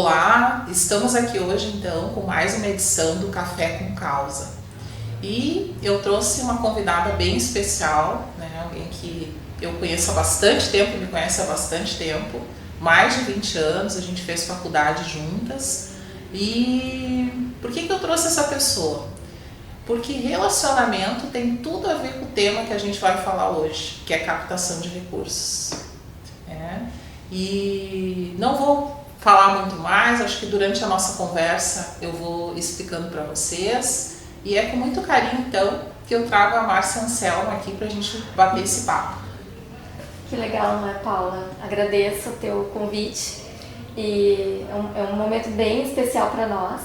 Olá, estamos aqui hoje então com mais uma edição do Café com Causa. E eu trouxe uma convidada bem especial, né? Alguém que eu conheço há bastante tempo, me conhece há bastante tempo, mais de 20 anos, a gente fez faculdade juntas. E por que eu trouxe essa pessoa? Porque relacionamento tem tudo a ver com o tema que a gente vai falar hoje, que é captação de recursos. E não vou falar muito mais, acho que durante a nossa conversa eu vou explicando para vocês. E é com muito carinho, então, que eu trago a Márcia Anselmo aqui para a gente bater esse papo. Que legal, não é, Paula? Agradeço o teu convite e é um momento bem especial para nós,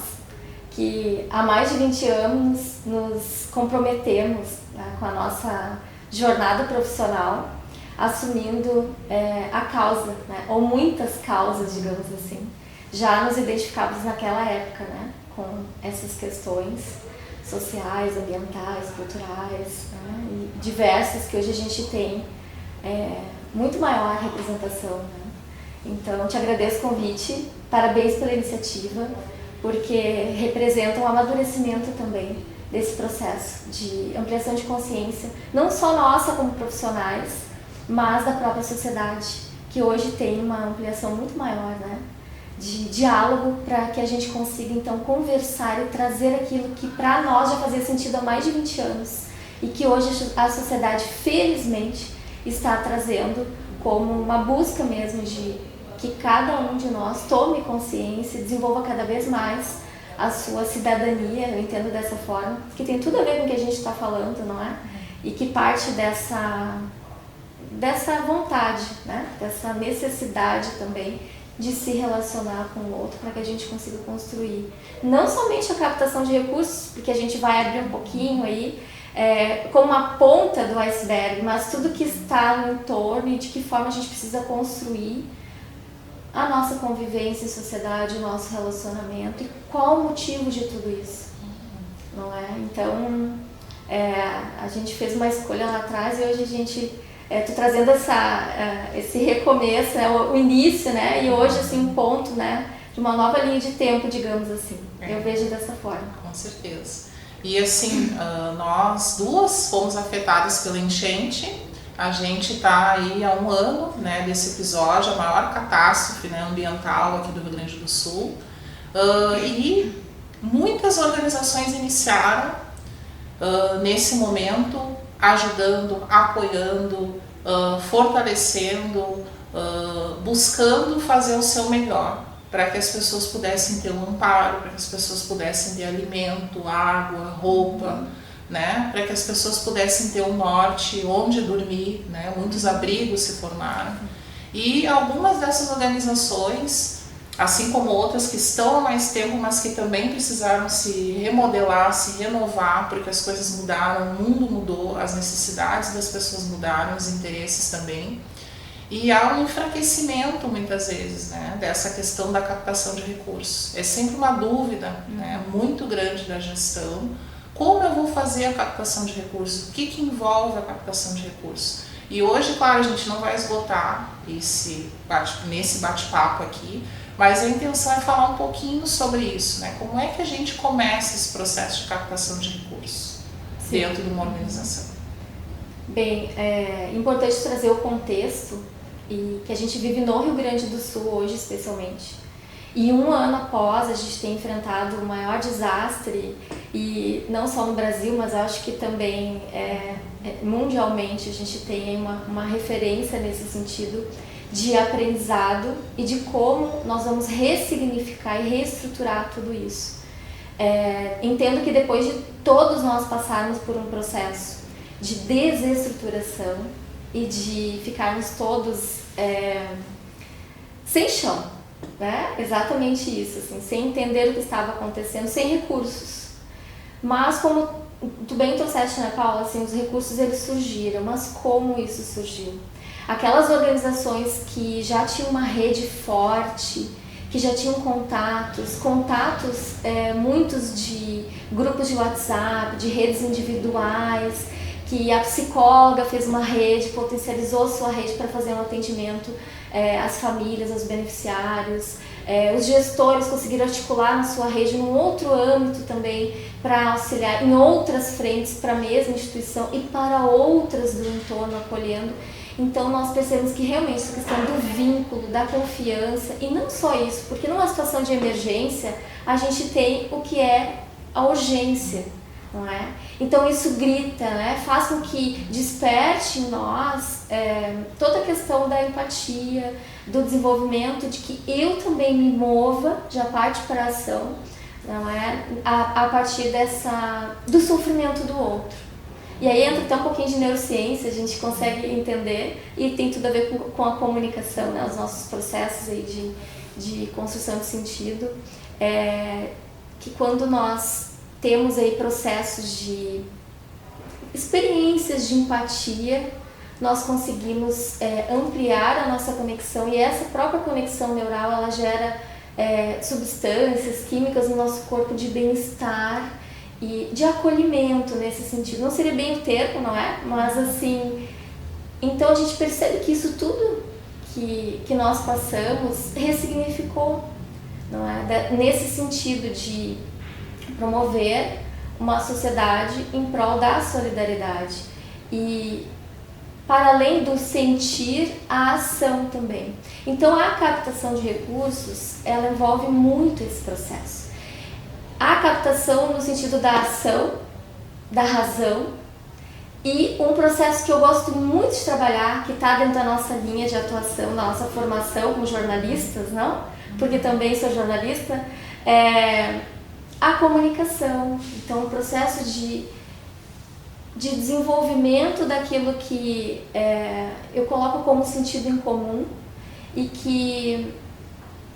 que há mais de 20 anos nos comprometemos, né, com a nossa jornada profissional, assumindo a causa, né, ou muitas causas, digamos assim. Já nos identificávamos naquela época, né, com essas questões sociais, ambientais, culturais, né, e diversas que hoje a gente tem muito maior representação, né? Então, te agradeço o convite, parabéns pela iniciativa, porque representa um amadurecimento também desse processo de ampliação de consciência, não só nossa como profissionais, mas da própria sociedade, que hoje tem uma ampliação muito maior, né, de diálogo, para que a gente consiga então conversar e trazer aquilo que para nós já fazia sentido há mais de 20 anos e que hoje a sociedade, felizmente, está trazendo como uma busca mesmo de que cada um de nós tome consciência e desenvolva cada vez mais a sua cidadania, eu entendo dessa forma, que tem tudo a ver com o que a gente está falando, não é? E que parte dessa vontade, né? Dessa necessidade também de se relacionar com o outro para que a gente consiga construir não somente a captação de recursos, porque a gente vai abrir um pouquinho aí, como uma ponta do iceberg, mas tudo que está no entorno e de que forma a gente precisa construir a nossa convivência em sociedade, o nosso relacionamento e qual o motivo de tudo isso, não é? Então, a gente fez uma escolha lá atrás e hoje a gente tô trazendo esse recomeço, né, o início, né, e hoje assim um ponto, né, de uma nova linha de tempo, digamos assim. Eu vejo dessa forma. Com certeza. E assim, nós duas fomos afetadas pela enchente. A gente está aí há um ano, né, desse episódio, a maior catástrofe, né, ambiental aqui do Rio Grande do Sul. E muitas organizações iniciaram nesse momento, ajudando, apoiando, fortalecendo, buscando fazer o seu melhor para que as pessoas pudessem ter um amparo, para que as pessoas pudessem ter alimento, água, roupa, né? Para que as pessoas pudessem ter um norte, onde dormir, né? Muitos abrigos se formaram. E algumas dessas organizações, assim como outras que estão há mais tempo, mas que também precisaram se remodelar, se renovar, porque as coisas mudaram, o mundo mudou, as necessidades das pessoas mudaram, os interesses também. E há um enfraquecimento, muitas vezes, né, dessa questão da captação de recursos. É sempre uma dúvida, né, muito grande da gestão. Como eu vou fazer a captação de recursos? O que envolve a captação de recursos? E hoje, claro, a gente não vai esgotar nesse bate-papo aqui, mas a intenção é falar um pouquinho sobre isso, né? Como é que a gente começa esse processo de captação de recursos dentro de uma organização? Bem, é importante trazer o contexto e que a gente vive no Rio Grande do Sul hoje, especialmente. E um ano após a gente ter enfrentado o maior desastre, e não só no Brasil, mas acho que também mundialmente a gente tem uma referência nesse sentido de aprendizado e de como nós vamos ressignificar e reestruturar tudo isso. Entendo que depois de todos nós passarmos por um processo de desestruturação e de ficarmos todos sem chão, né? Exatamente isso, assim, sem entender o que estava acontecendo, sem recursos. Mas como tu bem trouxeste, né, Paula, assim, os recursos eles surgiram, mas como isso surgiu? Aquelas organizações que já tinham uma rede forte, que já tinham contatos, muitos de grupos de WhatsApp, de redes individuais, que a psicóloga fez uma rede, potencializou sua rede para fazer um atendimento às famílias, aos beneficiários. Os gestores conseguiram articular na sua rede num outro âmbito também para auxiliar em outras frentes para a mesma instituição e para outras do entorno acolhendo. Então nós percebemos que realmente essa questão do vínculo, da confiança, e não só isso, porque numa situação de emergência a gente tem o que é a urgência, não é? Então isso grita, né? Faz com que desperte em nós toda a questão da empatia, do desenvolvimento, de que eu também me mova, já parte para a ação, não é? A partir do sofrimento do outro. E aí entra até um pouquinho de neurociência, a gente consegue entender, e tem tudo a ver com a comunicação, né? Os nossos processos aí de construção de sentido, que quando nós temos aí processos de experiências de empatia, nós conseguimos ampliar a nossa conexão, e essa própria conexão neural, ela gera substâncias químicas no nosso corpo de bem-estar e de acolhimento nesse sentido. Não seria bem o termo, não é? Mas assim, então a gente percebe que isso tudo que nós passamos ressignificou, não é? Nesse sentido de promover uma sociedade em prol da solidariedade e para além do sentir, a ação também. Então a captação de recursos, ela envolve muito esse processo. A captação no sentido da ação, da razão, e um processo que eu gosto muito de trabalhar, que está dentro da nossa linha de atuação, da nossa formação como jornalistas, não? Porque também sou jornalista, a comunicação. Então o processo de desenvolvimento daquilo que eu coloco como sentido em comum, e que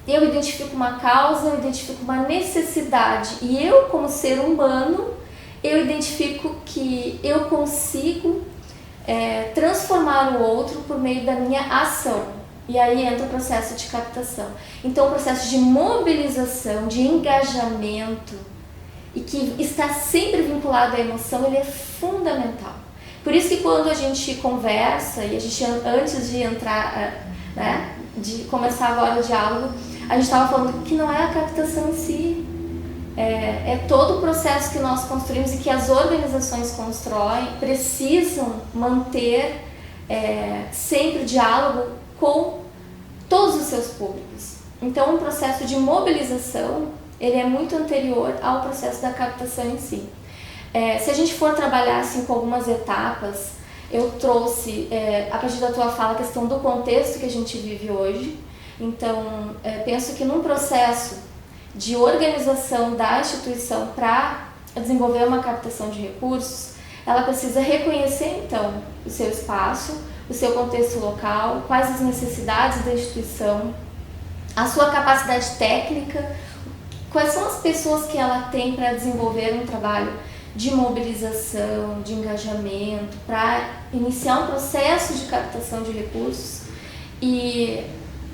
eu identifico uma causa, eu identifico uma necessidade, e eu, como ser humano, eu identifico que eu consigo transformar o outro por meio da minha ação. E aí entra o processo de captação. Então o processo de mobilização, de engajamento, e que está sempre vinculado à emoção, ele é fundamental. Por isso que quando a gente conversa, e a gente, antes de entrar, né, de começar agora o diálogo, a gente estava falando que não é a captação em si, é todo o processo que nós construímos e que as organizações constroem, precisam manter sempre o diálogo com todos os seus públicos. Então, o processo de mobilização, ele é muito anterior ao processo da captação em si. Se a gente for trabalhar assim, com algumas etapas, eu trouxe, a partir da tua fala, a questão do contexto que a gente vive hoje. Então, penso que num processo de organização da instituição para desenvolver uma captação de recursos, ela precisa reconhecer, então, o seu espaço, o seu contexto local, quais as necessidades da instituição, a sua capacidade técnica, quais são as pessoas que ela tem para desenvolver um trabalho de mobilização, de engajamento, para iniciar um processo de captação de recursos. E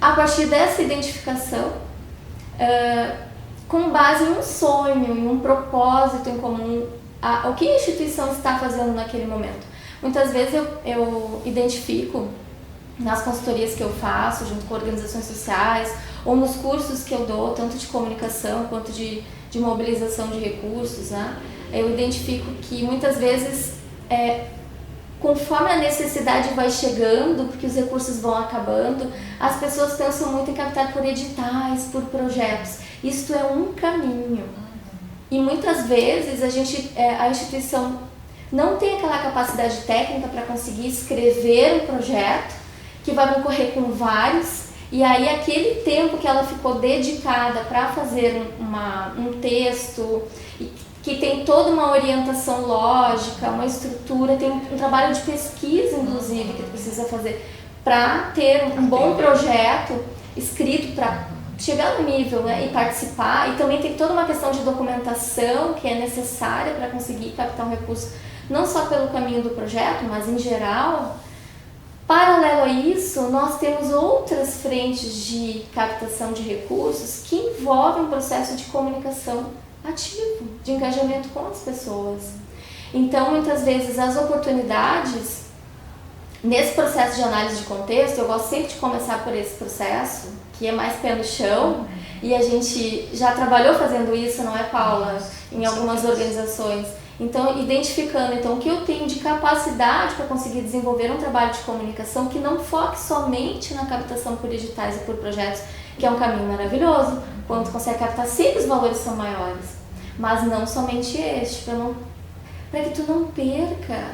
a partir dessa identificação, com base em um sonho, em um propósito em comum, o que a instituição está fazendo naquele momento. Muitas vezes eu identifico nas consultorias que eu faço, junto com organizações sociais, ou nos cursos que eu dou, tanto de comunicação quanto de mobilização de recursos, né? Eu identifico que muitas vezes, conforme a necessidade vai chegando, porque os recursos vão acabando, as pessoas pensam muito em captar por editais, por projetos. Isto é um caminho. E muitas vezes a instituição não tem aquela capacidade técnica para conseguir escrever um projeto que vai concorrer com vários, e aí aquele tempo que ela ficou dedicada para fazer um texto, que tem toda uma orientação lógica, uma estrutura, tem um trabalho de pesquisa, inclusive, que precisa fazer para ter um bom projeto escrito para chegar no nível, né, e participar. E também tem toda uma questão de documentação que é necessária para conseguir captar um recurso, não só pelo caminho do projeto, mas em geral. Paralelo a isso, nós temos outras frentes de captação de recursos que envolvem um processo de comunicação ativo, de engajamento com as pessoas. Então, muitas vezes, as oportunidades, nesse processo de análise de contexto, eu gosto sempre de começar por esse processo, que é mais pé no chão, e a gente já trabalhou fazendo isso, não é, Paula? Em algumas organizações. Então, identificando o que eu tenho de capacidade para conseguir desenvolver um trabalho de comunicação que não foque somente na captação por editais e por projetos, que é um caminho maravilhoso, quando tu consegue captar, sempre os valores são maiores. Mas não somente este, para que tu não perca,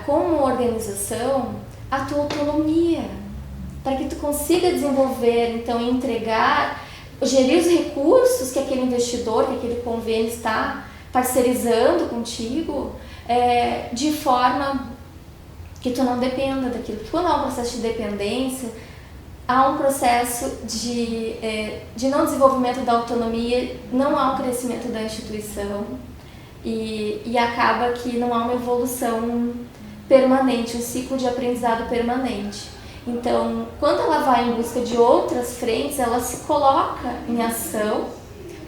como organização, a tua autonomia, para que tu consiga desenvolver, então, e entregar, gerir os recursos que aquele investidor, que aquele convênio está parcerizando contigo, de forma que tu não dependa daquilo. Porque quando há um processo de dependência, há um processo de não desenvolvimento da autonomia, não há um crescimento da instituição e acaba que não há uma evolução permanente, um ciclo de aprendizado permanente. Então, quando ela vai em busca de outras frentes, ela se coloca em ação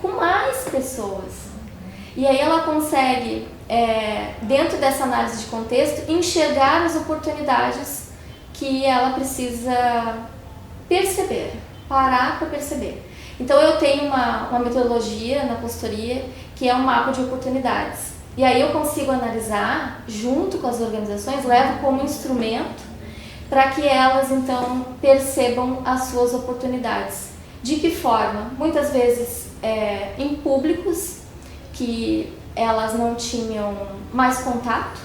com mais pessoas. E aí ela consegue, dentro dessa análise de contexto, enxergar as oportunidades que ela precisa perceber, parar para perceber. Então eu tenho uma metodologia na consultoria que é um mapa de oportunidades. E aí eu consigo analisar, junto com as organizações, levo como instrumento para que elas então percebam as suas oportunidades. De que forma? Muitas vezes em públicos que elas não tinham mais contato.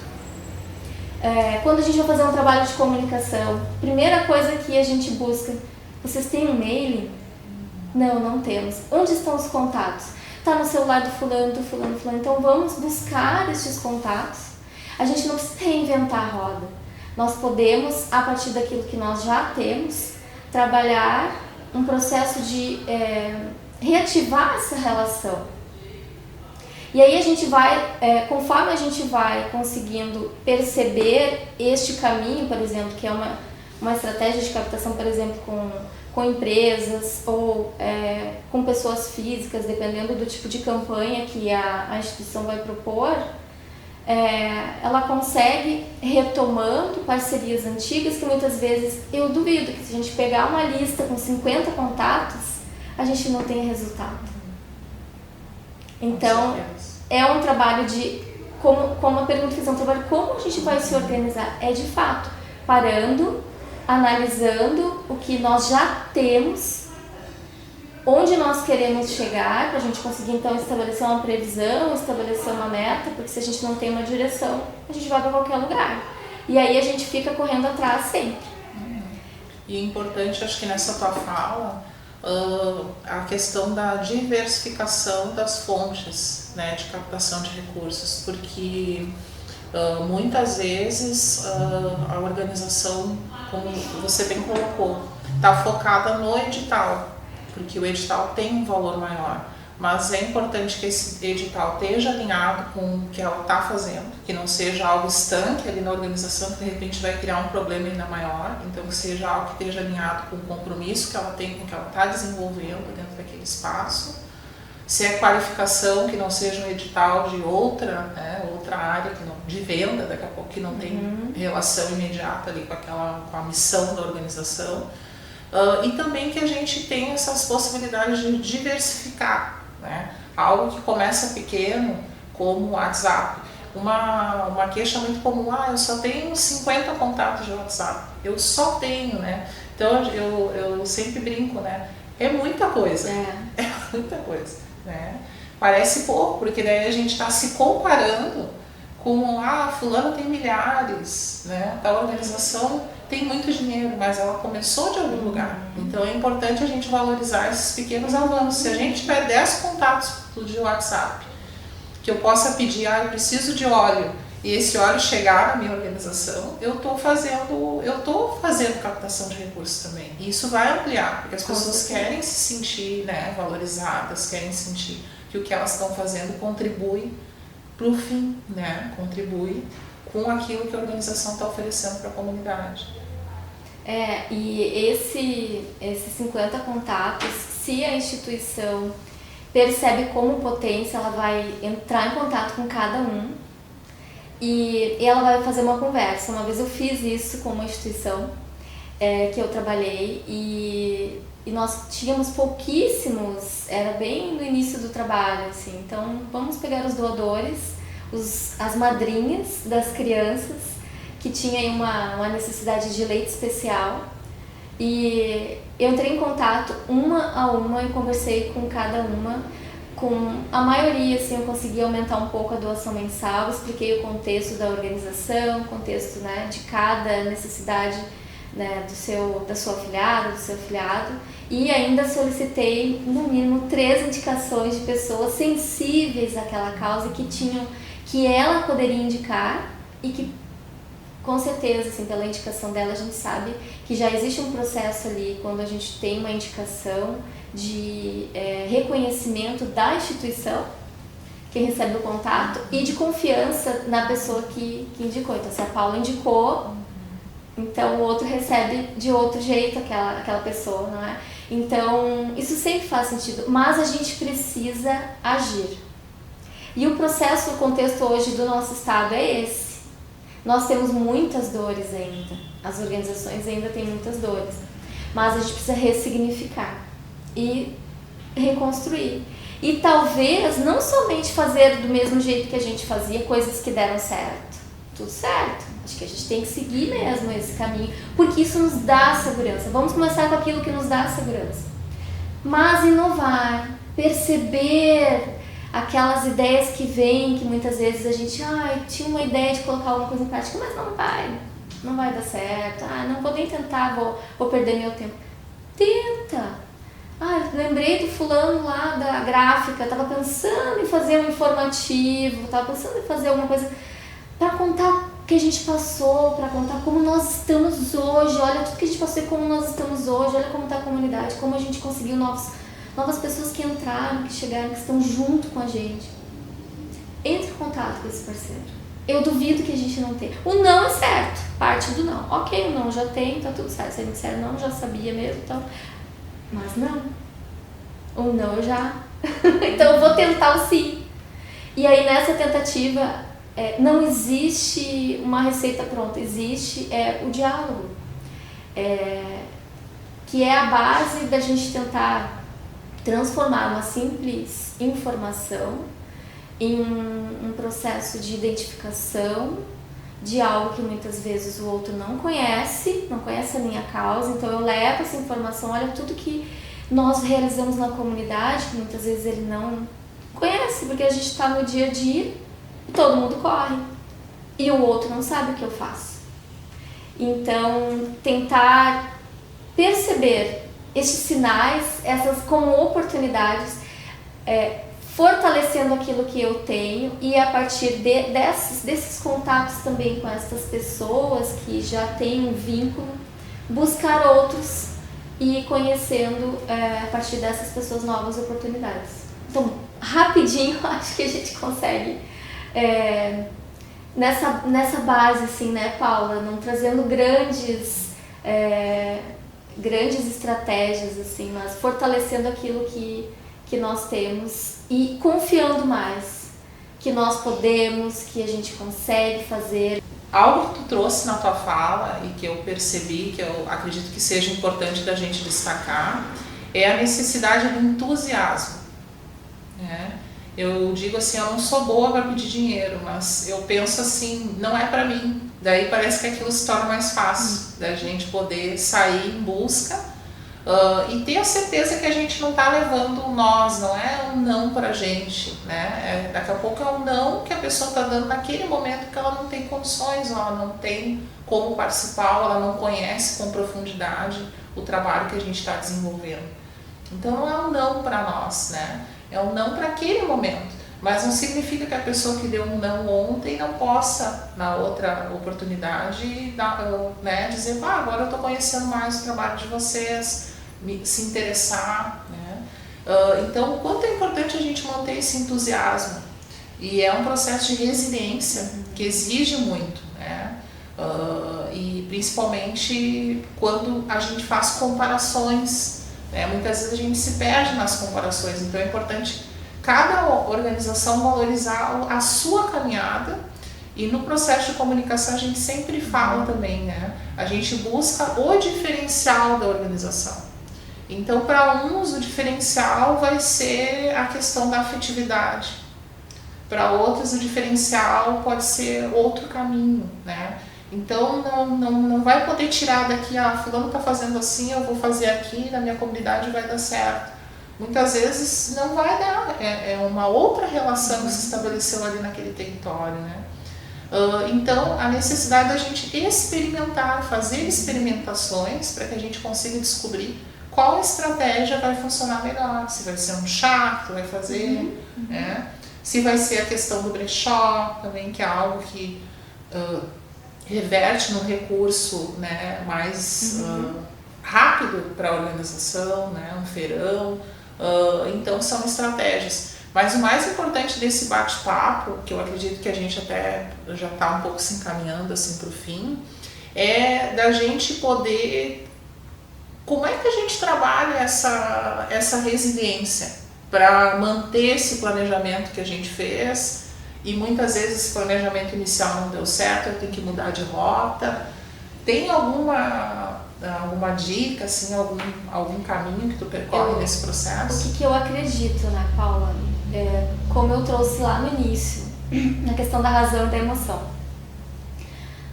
Quando a gente vai fazer um trabalho de comunicação, primeira coisa que a gente busca, vocês têm um e-mail? Não, não temos. Onde estão os contatos? Está no celular do fulano, do fulano, do fulano. Então vamos buscar estes contatos. A gente não precisa reinventar a roda. Nós podemos, a partir daquilo que nós já temos, trabalhar um processo de reativar essa relação. E aí a gente vai, conforme a gente vai conseguindo perceber este caminho, por exemplo, que é uma estratégia de captação, por exemplo, com empresas ou com pessoas físicas, dependendo do tipo de campanha que a instituição vai propor, ela consegue, retomando parcerias antigas, que muitas vezes eu duvido que se a gente pegar uma lista com 50 contatos, a gente não tenha resultado. Então, é um trabalho como a pergunta fez, é um trabalho como a gente vai se organizar. É de fato, parando, analisando o que nós já temos, onde nós queremos chegar, para a gente conseguir então estabelecer uma previsão, estabelecer uma meta, porque se a gente não tem uma direção, a gente vai para qualquer lugar. E aí a gente fica correndo atrás sempre. E é importante, acho que nessa tua fala, a questão da diversificação das fontes, né, de captação de recursos, porque muitas vezes a organização, como você bem colocou, está focada no edital, porque o edital tem um valor maior, mas é importante que esse edital esteja alinhado com o que ela está fazendo, que não seja algo estanque ali na organização, que de repente vai criar um problema ainda maior, então que seja algo que esteja alinhado com o compromisso que ela tem, com o que ela está desenvolvendo dentro daquele espaço. Se é qualificação, que não seja um edital de outra área, de venda, daqui a pouco, que não tem relação imediata ali com a missão da organização. E também que a gente tenha essas possibilidades de diversificar, né? Algo que começa pequeno, como o WhatsApp. Uma queixa muito comum, eu só tenho 50 contatos de WhatsApp, eu só tenho, né? Então eu sempre brinco, né? É muita coisa, é muita coisa, né? Parece pouco, porque daí a gente está se comparando com, fulano tem milhares, né? A organização tem muito dinheiro, mas ela começou de algum lugar. Então é importante a gente valorizar esses pequenos avanços. Se a gente tiver 10 contatos de WhatsApp, que eu possa pedir, eu preciso de óleo, e esse óleo chegar na minha organização, eu estou fazendo captação de recursos também. E isso vai ampliar, porque as pessoas querem se sentir, né, valorizadas, querem sentir que o que elas estão fazendo contribui para o fim, né, contribui com aquilo que a organização está oferecendo para a comunidade. E esses 50 contatos, se a instituição percebe como potência, ela vai entrar em contato com cada um e ela vai fazer uma conversa. Uma vez eu fiz isso com uma instituição que eu trabalhei e nós tínhamos pouquíssimos, era bem no início do trabalho, assim. Então vamos pegar os doadores, as madrinhas das crianças que tinham aí uma necessidade de leite especial, e eu entrei em contato uma a uma e conversei com cada uma. Com a maioria, assim, eu consegui aumentar um pouco a doação mensal, expliquei o contexto da organização, o contexto, né, de cada necessidade, né, da sua afiliada, do seu afiliado, e ainda solicitei no mínimo 3 indicações de pessoas sensíveis àquela causa que ela poderia indicar, e que com certeza, assim, pela indicação dela, a gente sabe que já existe um processo ali, quando a gente tem uma indicação de reconhecimento da instituição, quem recebe o contato, e de confiança na pessoa que indicou. Então, se a Paula indicou, então o outro recebe de outro jeito aquela pessoa, não é? Então, isso sempre faz sentido, mas a gente precisa agir. E o processo, o contexto hoje do nosso estado é esse. Nós temos muitas dores ainda, as organizações ainda têm muitas dores, mas a gente precisa ressignificar e reconstruir. E talvez não somente fazer do mesmo jeito que a gente fazia coisas que deram certo, tudo certo, acho que a gente tem que seguir mesmo esse caminho, porque isso nos dá segurança. Vamos começar com aquilo que nos dá segurança, mas inovar, perceber aquelas ideias que vêm, que muitas vezes a gente tinha uma ideia de colocar alguma coisa em prática, mas não vai dar certo, não vou nem tentar, vou perder meu tempo. Tenta! Lembrei do fulano lá da gráfica, estava pensando em fazer um informativo, estava pensando em fazer alguma coisa para contar o que a gente passou, para contar como nós estamos hoje, olha tudo que a gente passou e como nós estamos hoje, olha como está a comunidade, como a gente conseguiu novas pessoas que entraram, que chegaram, que estão junto com a gente. Entre em contato com esse parceiro. Eu duvido que a gente não tenha. O não é certo, parte do não. Ok, o não já tem, tá tudo certo. Se ele disser não, já sabia mesmo, então. Mas não. O não eu já. Então eu vou tentar o sim. E aí nessa tentativa, não existe uma receita pronta, existe o diálogo. Que é a base da gente tentar transformar uma simples informação em um processo de identificação de algo que muitas vezes o outro não conhece a minha causa. Então eu levo essa informação, olha tudo que nós realizamos na comunidade, que muitas vezes ele não conhece, porque a gente está no dia a dia e todo mundo corre, e o outro não sabe o que eu faço. Então, tentar perceber estes sinais, essas como oportunidades, fortalecendo aquilo que eu tenho, e a partir desses contatos também com essas pessoas que já têm um vínculo, buscar outros e conhecendo a partir dessas pessoas novas oportunidades. Então, rapidinho, acho que a gente consegue nessa base, assim, né, Paula, não trazendo grandes estratégias, assim, mas fortalecendo aquilo que nós temos e confiando mais que nós podemos, que a gente consegue fazer. Algo que tu trouxe na tua fala e que eu percebi, que eu acredito que seja importante da gente destacar, é a necessidade do entusiasmo, né? Eu digo assim, eu não sou boa para pedir dinheiro, mas eu penso assim, não é para mim. Daí parece que aquilo se torna mais fácil da gente poder sair em busca e ter a certeza que a gente não está levando um nós, não é um não para a gente, né? Daqui a pouco é um não que a pessoa está dando naquele momento que ela não tem condições, ela não tem como participar, ela não conhece com profundidade o trabalho que a gente está desenvolvendo. Então não é um não para nós, né? É um não para aquele momento. Mas não significa que a pessoa que deu um não ontem não possa, na outra oportunidade, né, dizer, agora eu estou conhecendo mais o trabalho de vocês, se interessar, né? Então, o quanto é importante a gente manter esse entusiasmo. E é um processo de resiliência que exige muito, né? E principalmente quando a gente faz comparações, né? Muitas vezes a gente se perde nas comparações, então é importante cada organização valorizar a sua caminhada E no processo de comunicação a gente sempre fala também, né? A gente busca o diferencial da organização. Então, para uns, o diferencial vai ser a questão da afetividade. Para outros, o diferencial pode ser outro caminho, né? Então, não vai poder tirar daqui, fulano está fazendo assim, eu vou fazer aqui, na minha comunidade vai dar certo. Muitas vezes não vai dar, é uma outra relação que se estabeleceu ali naquele território, né? Então, a necessidade da gente experimentar, fazer experimentações para que a gente consiga descobrir qual estratégia vai funcionar melhor. Se vai ser um chá que tu vai fazer, né? Se vai ser a questão do brechó também, que é algo que reverte no recurso, né, mais rápido para a organização, né, um feirão. Então são estratégias. Mas o mais importante desse bate-papo, que eu acredito que a gente até já está um pouco se encaminhando assim para o fim, é da gente poder... Como é que a gente trabalha essa resiliência para manter esse planejamento que a gente fez? E muitas vezes esse planejamento inicial não deu certo, eu tenho que mudar de rota. Tem alguma dica, assim, algum caminho que tu percorre nesse processo? O que eu acredito, né, Paula? Como eu trouxe lá no início, na questão da razão e da emoção.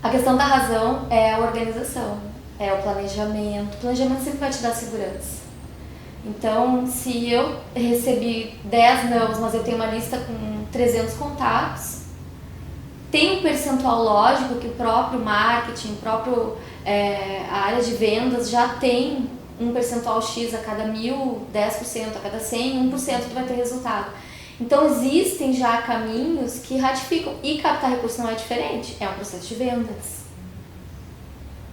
A questão da razão é a organização, é o planejamento. O planejamento sempre vai te dar segurança. Então, se eu recebi 10 nãos, mas eu tenho uma lista com 300 contatos, tem um percentual lógico que o próprio marketing, a área de vendas já tem um percentual X a cada 1.000, 10%, a cada 100, 1% tu vai ter resultado. Então, existem já caminhos que ratificam. E captar recurso não é diferente, é um processo de vendas.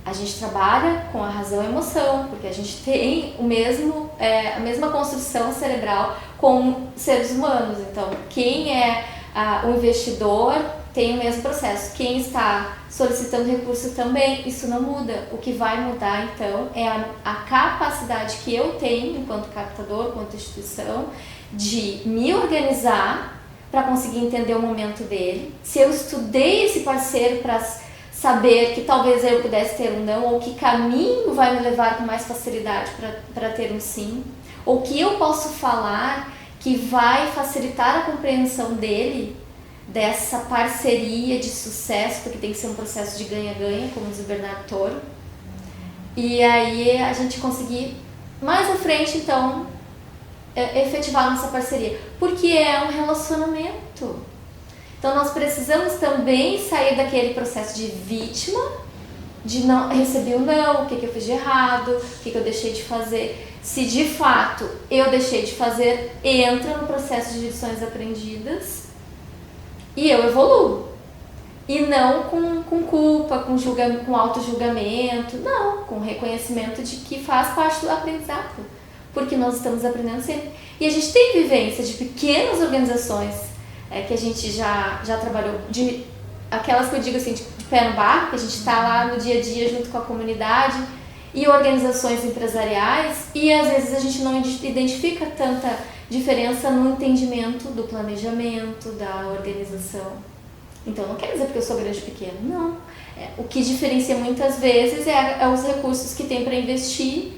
A gente trabalha com a razão e a emoção, porque a gente tem a mesma construção cerebral com seres humanos. Então, quem é o investidor tem o mesmo processo. Quem está solicitando recurso também, isso não muda. O que vai mudar, então, é a capacidade que eu tenho, enquanto captador, enquanto instituição, de me organizar para conseguir entender o momento dele. Se eu estudei esse parceiro para saber que talvez eu pudesse ter um não, ou que caminho vai me levar com mais facilidade para ter um sim, ou que eu posso falar que vai facilitar a compreensão dele dessa parceria de sucesso, porque tem que ser um processo de ganha-ganha, como diz o Bernardo Toro. E aí a gente conseguir mais à frente, então, efetivar a nossa parceria, porque é um relacionamento. Então nós precisamos também sair daquele processo de vítima, de não receber o não, o que eu fiz de errado, o que eu deixei de fazer. Se de fato eu deixei de fazer, entra no processo de lições aprendidas e eu evoluo. E não com culpa, com auto-julgamento, não, com reconhecimento de que faz parte do aprendizado, porque nós estamos aprendendo sempre. E a gente tem vivência de pequenas organizações que a gente já trabalhou, aquelas que eu digo assim, de pé no barco, que a gente está lá no dia a dia junto com a comunidade, e organizações empresariais, e às vezes a gente não identifica tanta diferença no entendimento do planejamento, da organização. Então não quer dizer porque eu sou grande ou pequeno, não. O que diferencia muitas vezes é os recursos que tem para investir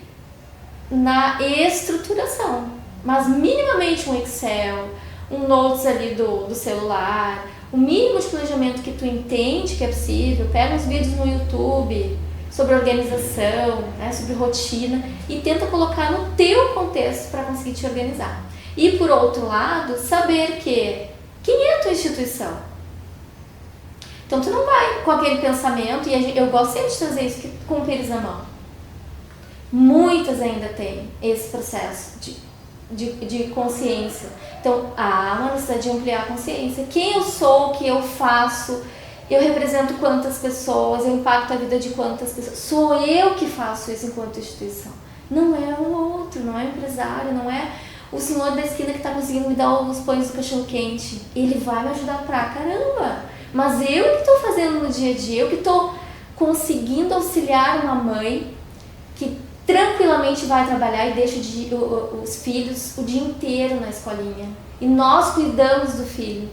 na estruturação, mas minimamente um Excel, um notes ali do celular, o mínimo de planejamento que tu entende que é possível. Pega uns vídeos no YouTube sobre organização, né, sobre rotina, e tenta colocar no teu contexto para conseguir te organizar. E por outro lado, saber quem é a tua instituição. Então tu não vai com aquele pensamento, e eu gosto sempre de trazer isso com o pires na mão. Muitas ainda têm esse processo de consciência. Então, há uma necessidade de ampliar a consciência. Quem eu sou, o que eu faço, eu represento quantas pessoas, eu impacto a vida de quantas pessoas. Sou eu que faço isso enquanto instituição. Não é o outro, não é o empresário, não é o senhor da esquina que está conseguindo me dar os pães do cachorro quente. Ele vai me ajudar pra caramba. Mas eu que estou fazendo no dia a dia, eu que estou conseguindo auxiliar uma mãe que tranquilamente vai trabalhar e deixa os filhos o dia inteiro na escolinha. E nós cuidamos do filho.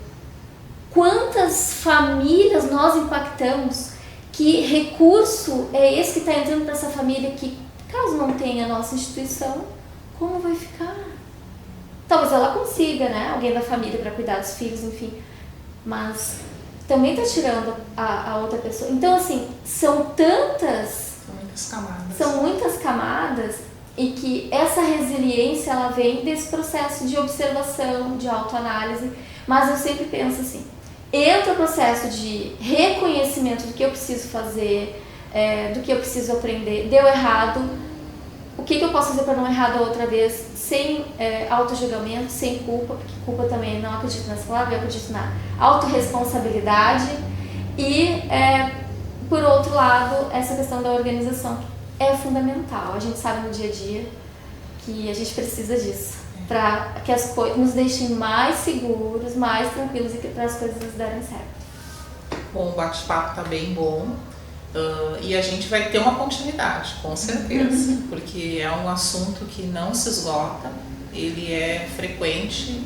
quantas famílias nós impactamos, que recurso é esse que está entrando para essa família que, caso não tenha a nossa instituição, como vai ficar? Talvez ela consiga, né? Alguém da família para cuidar dos filhos, enfim. Mas também está tirando a outra pessoa. Então, assim, são tantas... São muitas camadas. São muitas camadas e que essa resiliência, ela vem desse processo de observação, de autoanálise. Mas eu sempre penso assim, entra o processo de reconhecimento do que eu preciso fazer, do que eu preciso aprender. Deu errado, o que eu posso fazer para não errar da outra vez, sem auto-julgamento, sem culpa, porque culpa também, não acredito nessa palavra, eu acredito na autorresponsabilidade. E, por outro lado, essa questão da organização é fundamental. A gente sabe no dia a dia que a gente precisa disso, para que as coisas nos deixem mais seguros, mais tranquilos e para as coisas darem certo. Bom, o bate-papo tá bem bom. E a gente vai ter uma continuidade, com certeza, porque é um assunto que não se esgota, ele é frequente,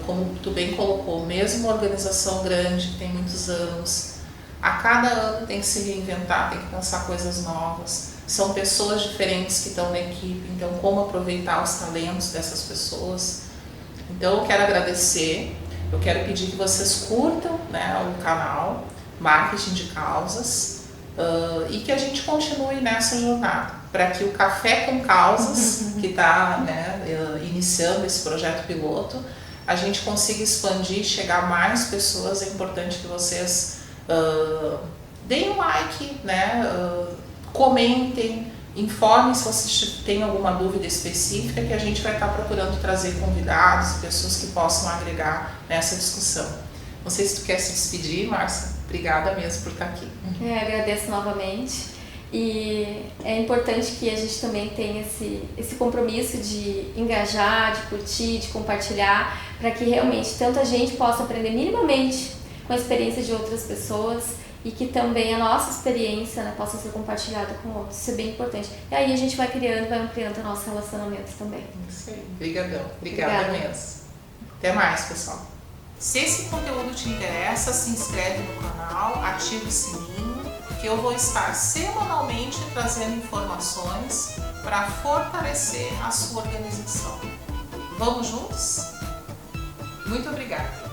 como tu bem colocou, mesmo uma organização grande que tem muitos anos, a cada ano tem que se reinventar, tem que pensar coisas novas, são pessoas diferentes que estão na equipe, então como aproveitar os talentos dessas pessoas. Então eu quero agradecer, eu quero pedir que vocês curtam, né, o canal Marketing de Causas, e que a gente continue nessa jornada, para que o Café com Causas, que está, né, iniciando esse projeto piloto, a gente consiga expandir, chegar a mais pessoas. É importante que vocês deem um like, né, comentem, informem se vocês têm alguma dúvida específica, que a gente vai estar procurando trazer convidados, pessoas que possam agregar nessa discussão. Não sei se tu quer se despedir, Márcia. Obrigada mesmo por estar aqui. Agradeço novamente. E é importante que a gente também tenha esse compromisso de engajar, de curtir, de compartilhar, para que realmente tanto a gente possa aprender minimamente com a experiência de outras pessoas e que também a nossa experiência, né, possa ser compartilhada com outros. Isso é bem importante. E aí a gente vai criando, vai ampliando o nosso relacionamento também. Isso aí. Obrigadão. Obrigada mesmo. Até mais, pessoal. Se esse conteúdo te interessa, se inscreve no canal, ativa o sininho, que eu vou estar semanalmente trazendo informações para fortalecer a sua organização. Vamos juntos? Muito obrigada!